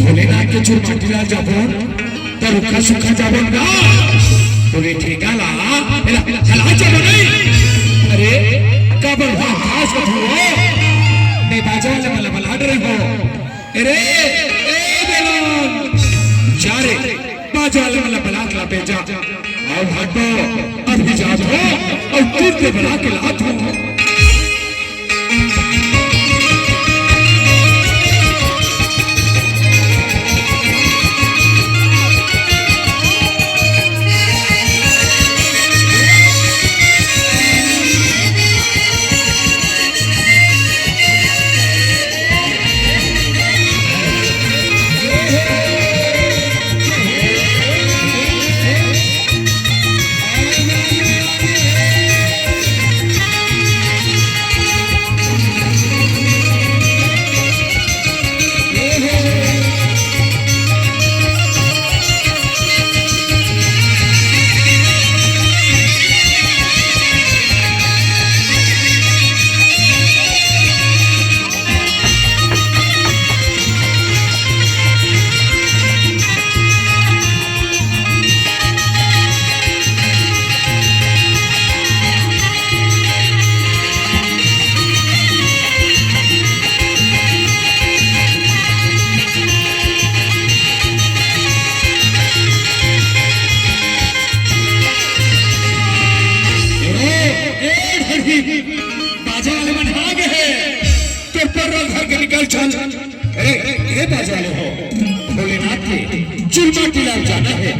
ভোলেনাথ के चुरमाटिला जाबन तो रुखा सुखा जाबन ना तोरे ठेकाला एला चला जाबन अरे काबर भास कथु ने बाजाले वाला बला डरे हो अरे ए बेलन जा रे बाजाले वाला बला के पे जा आओ हटो अभी जा दो और तीर के बला के लात हो भोलेनाथ के चुरमाटिला जाना है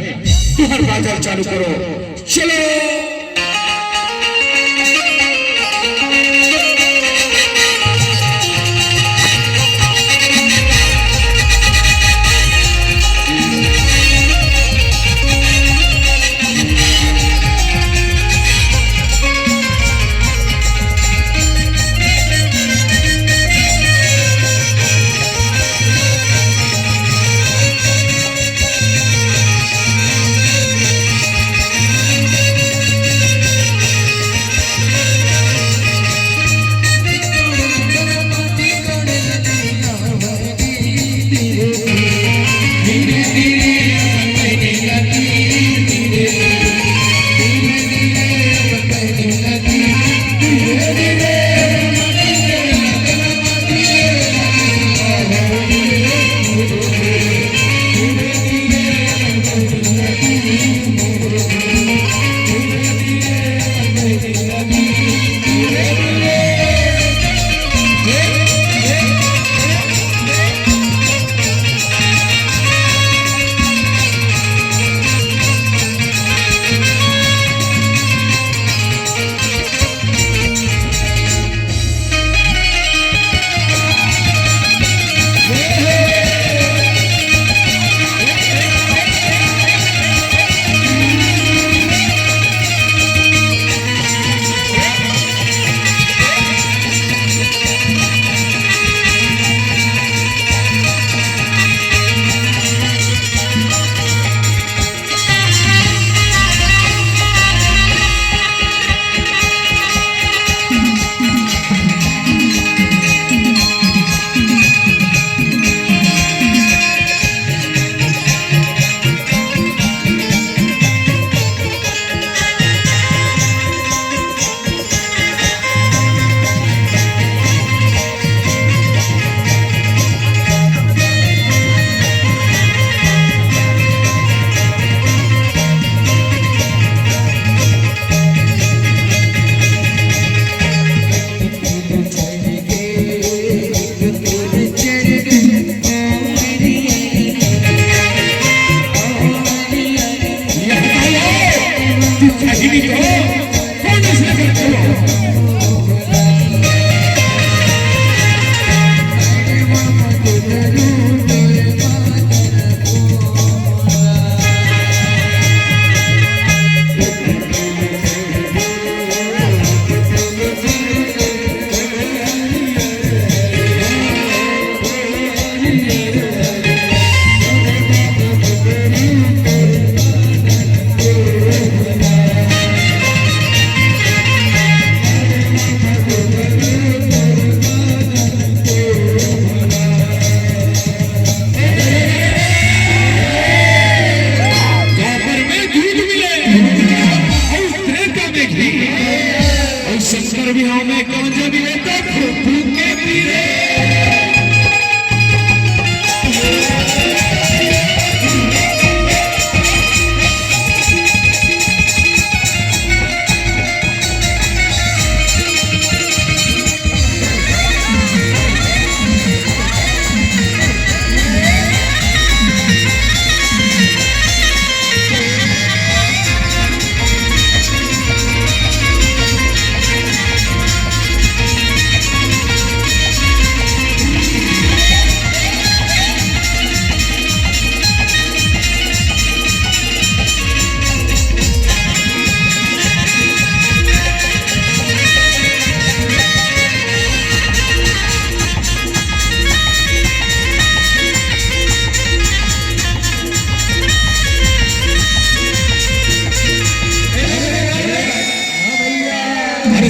तुहर बाजार चालू करो चलो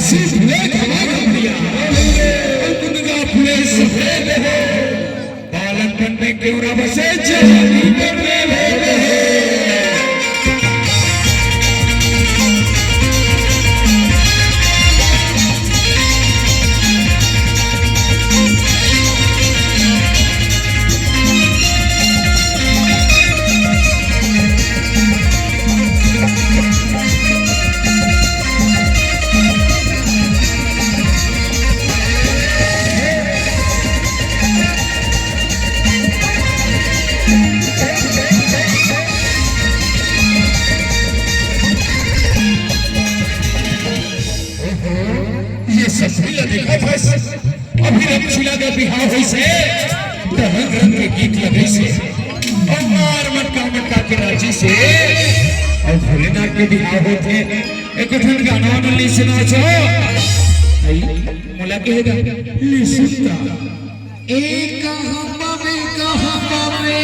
ऐसी फूले खवा दिया उनका फूले सफेद है बालक बनने क्यों ना बसे जवानी करने लगे बिहार से रंग रंग के गीत लगे से और मार मटका मटका के नाची से और भोलेनाथ के बिहार होते एक ठन गाना वाली सुना छो मोला कहेगा ले सुनता एक कहां पावे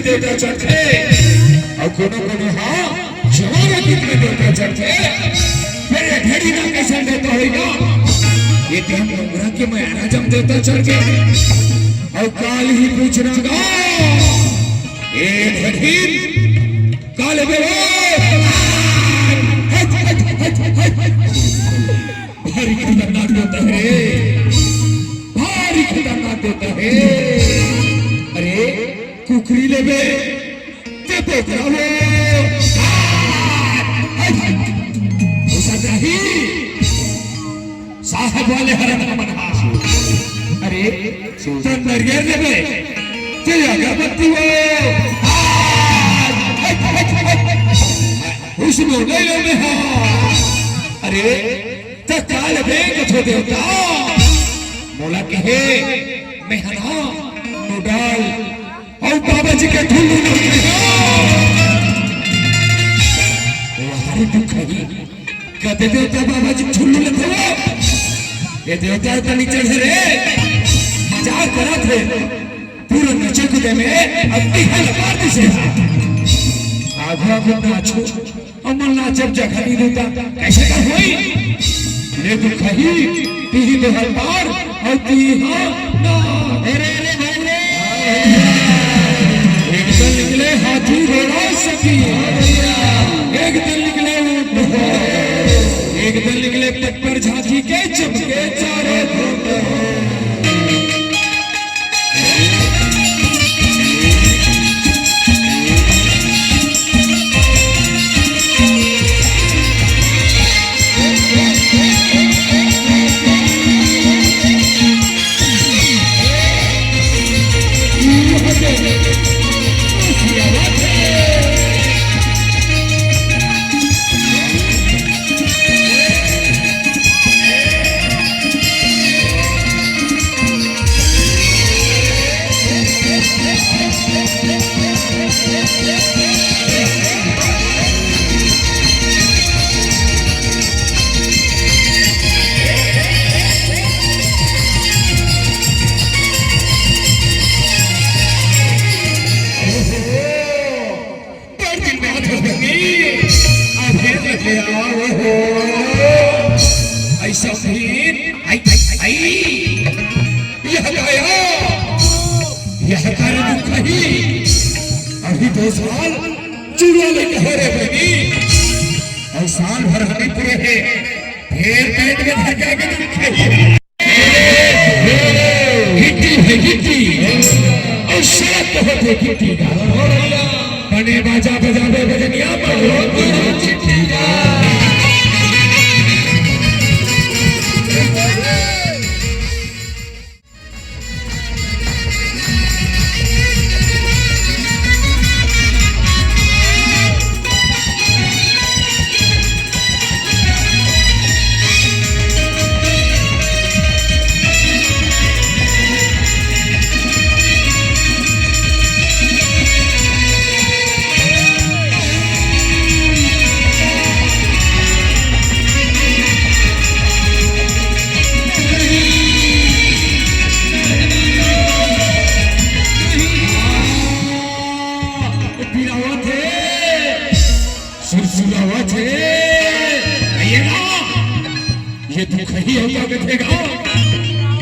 देवता चढ़ते और कोनो हाँ जवाना गीत में देवता चढ़ते मेरे ढेरी ना कैसे देता होगा ये दिन उम्र के मैं राजम देवता चढ़ के और काल ही पूछना गा ए ढेरी काल बेलो भारी खतरनाक होता है भारी खतरनाक होता है अरे कुकरी लेबे ते पोखरावे उसाही साहब वाले हरण मना अरे तो नरियर लेबे ते अगरबत्ती वो उसमें ले लेबे अरे तो काल बेग तो देवता मोला कहे मेहना नोडाल और बाबा जी के ठुल्लू कहते देवता बाबा जी ठुल्लू लेते हो ये देवता तो नीचे रे मजाक करा थे पूरा नीचे कूदे में अब हल मार दी से आगवा को नाचो अमल नाचब जगह नहीं देता कैसे कर होई ले तो कही ती तो हर पार और ती हां ना अरे एक दिन निकले हाथी घोड़ा सखी एक दिन निकले ऊंट एक दिन निकले टक्कर झांकी के चमके चारों यह कारण तू कही अभी 2 साल चूड़ा लेके हो रे बेटी और साल भर हमें पूरे है फिर पेट में धर जाके तू खाई गिट्टी है गिट्टी और शराब बहुत है गिट्टी का बने बाजा बजावे बजनिया बजो चिट्ठी का ये दुख ही होता कथेगा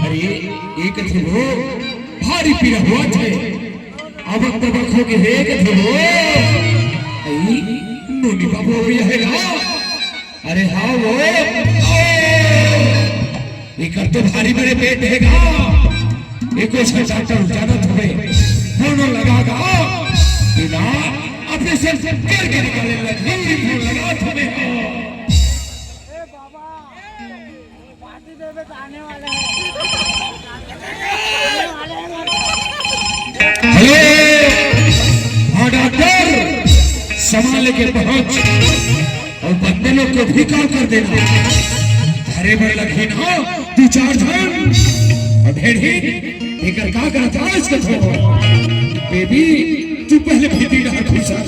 अरे एक थे वो भारी पीड़ा हुआ थे अब तबक हो के हे कथे वो आई नोनी बाबू भी रहेगा अरे हाँ वो ये कर तो भारी मेरे पेट हैगा एक कोई डॉक्टर जाना तुम्हें दोनों लगागा बिना अपने से करके निकाले लगे लगा तुम्हें हेलो हाँ डॉक्टर संभाल के पहुंच और बंदे लोग को भी कॉल कर देना हरे भरे लगे ना 2-4 जन और ढेर ही लेकर क्या करता है इसका बेबी तू पहले भीती डाल खुशा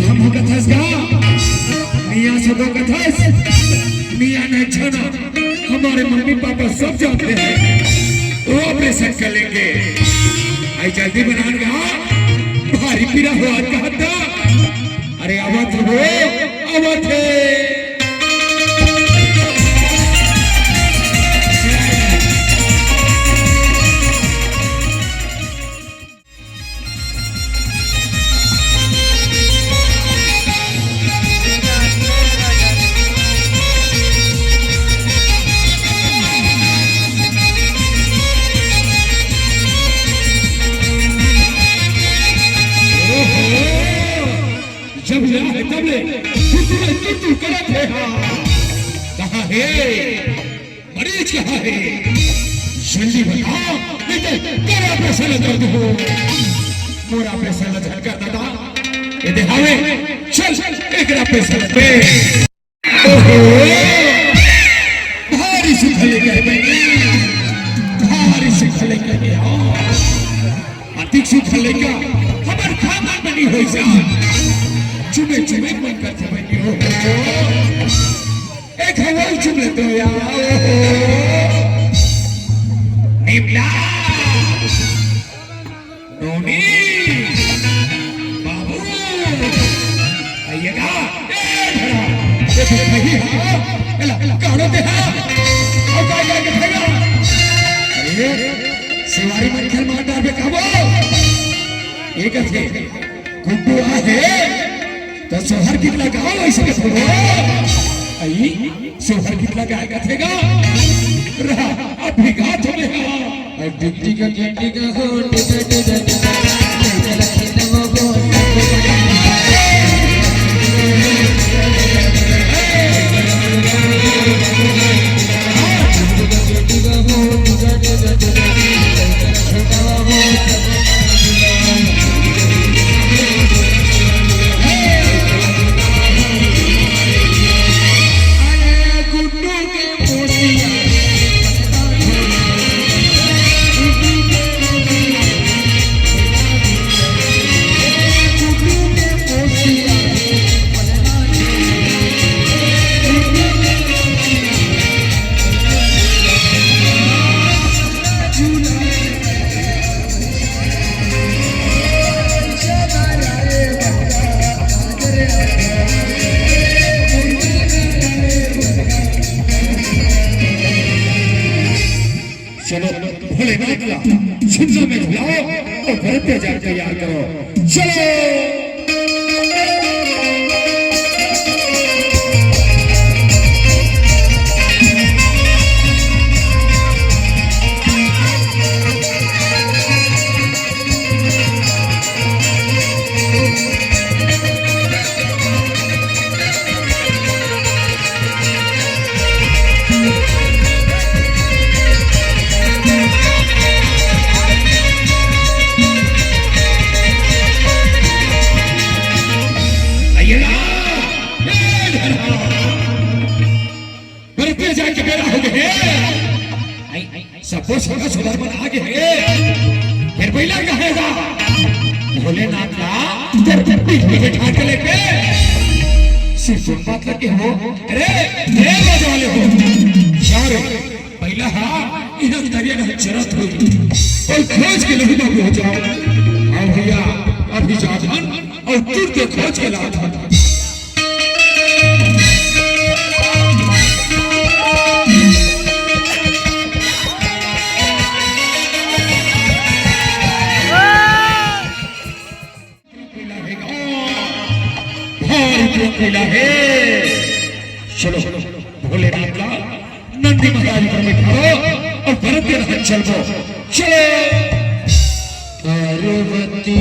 हम होगा था मियाँ से दो कथा मियाँ ने छना हमारे मम्मी पापा सब जानते हैं वो ऑपरेशन कर लेंगे आई जल्दी बनाएगा भारी पीड़ा हुआ कहता अरे आवत हो आवत है जब है तब ले तू करत है कहाँ है मरीज कहाँ है जल्दी बता नहीं तो तेरा पैसा लगा दो मोरा पैसा लगा कर दादा ये दिखावे चल एक पैसा लगे ओहो भारी से खले गए भारी से खले गए अधिक से खले का खबर खाना बनी हो जा चुमे चुमे मन करते बनी हो एक हवाई चुम लेते हो यार निमला नोनी बाबू आइएगा ये तो नहीं है एला काढ़ो दे है और काय काय करेगा अरे शिवारी मन खेल मार डाल पे काबो ये कैसे गुड्डू आ है तो सोहर कितना गाओ ऐसे के थोड़ो आई सोहर कितना गाय कथेगा रहा अब भी गा थोड़े और डिप्टी का कैंडी का हो भोलेनाथ का शिमला में खिलाओ और भरत पे जाकर तैयार करो। चलो सपोज होगा सुधर्मन आगे है फिर पहिला कहेगा भोलेनाथ का बैठा के लेके सिर्फ सुन बात लगे हो। अरे ये बात वाले हो चार पहला इधर दरिया का जरूरत होगी और खोज के लोग हो जाओ। हाँ भैया अभी जाधन और तुर के खोज के ला था। चलो भोलेनाथ का नंदी महाराज पर बिठाओ और भरत के रथ चलो। चलो पार्वती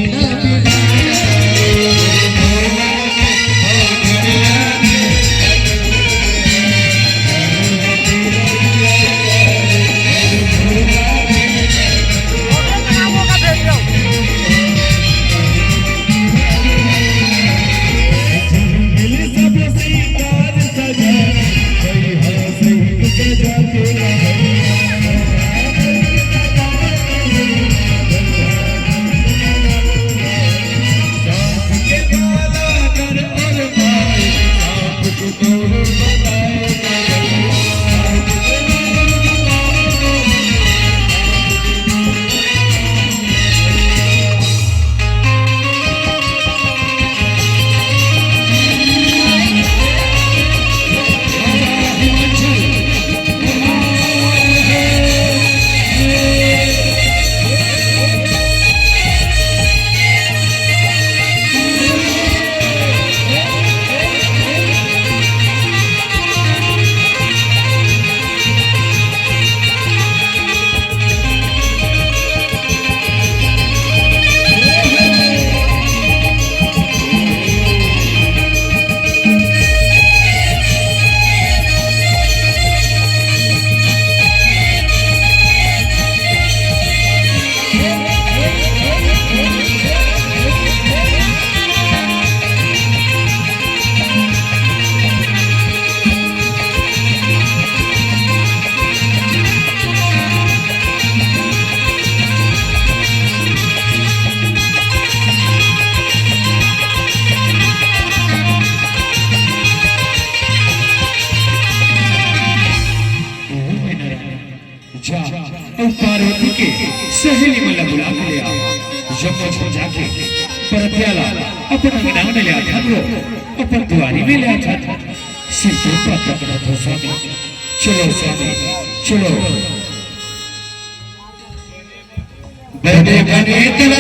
पार्वती के सहेली में बुला के ले आओ। जब मुझे जाके परत्याला अपन अंगना में ले आता वो अपन दुआरी में ले आता था। सिद्धू पात्र का तो स्वामी चलो स्वामी चलो बने बने तेरा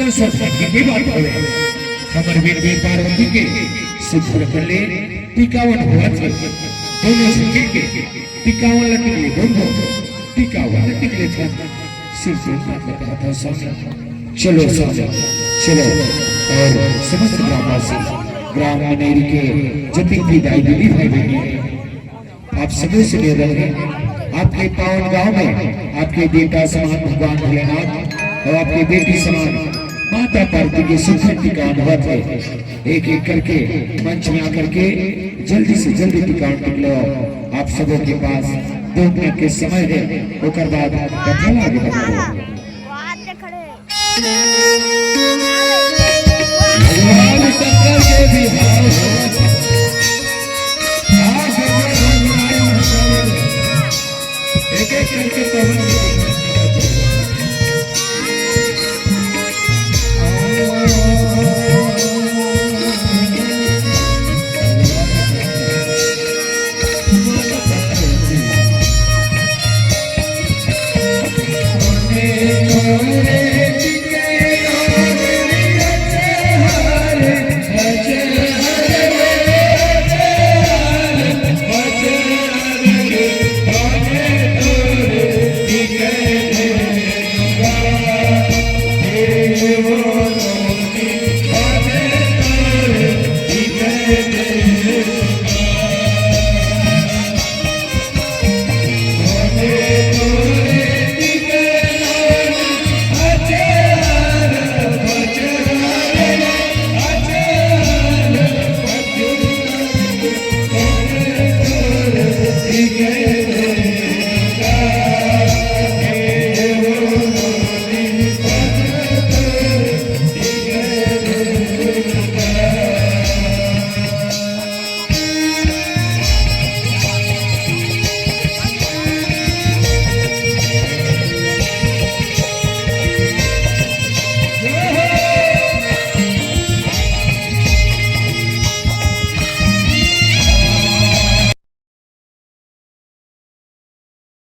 क्या सौभाग्य की बात हो हमारे वीर पार्वती के सिद्धर पल्ले टिकावन हुआ थे दोनों से के टिकावन लटके दोनों टिकावन लटके थे सिर्फ कहा था चलो चलो और समस्त ग्रामवासी ग्राम मनेरी के जतिन भी दाई दीदी भाई बहनी आप सभी से निवेदन है आपके पावन गांव में आपके बेटा समान भगवान भोलेनाथ और आपकी बेटी समान माता पार्वती के सुखद टीका अनुभव है एक एक करके मंच में आकर के जल्दी से जल्दी टीका निकलो आप सबों के पास 2 मिनट के समय है होकर बाद कथा आगे बढ़ाओ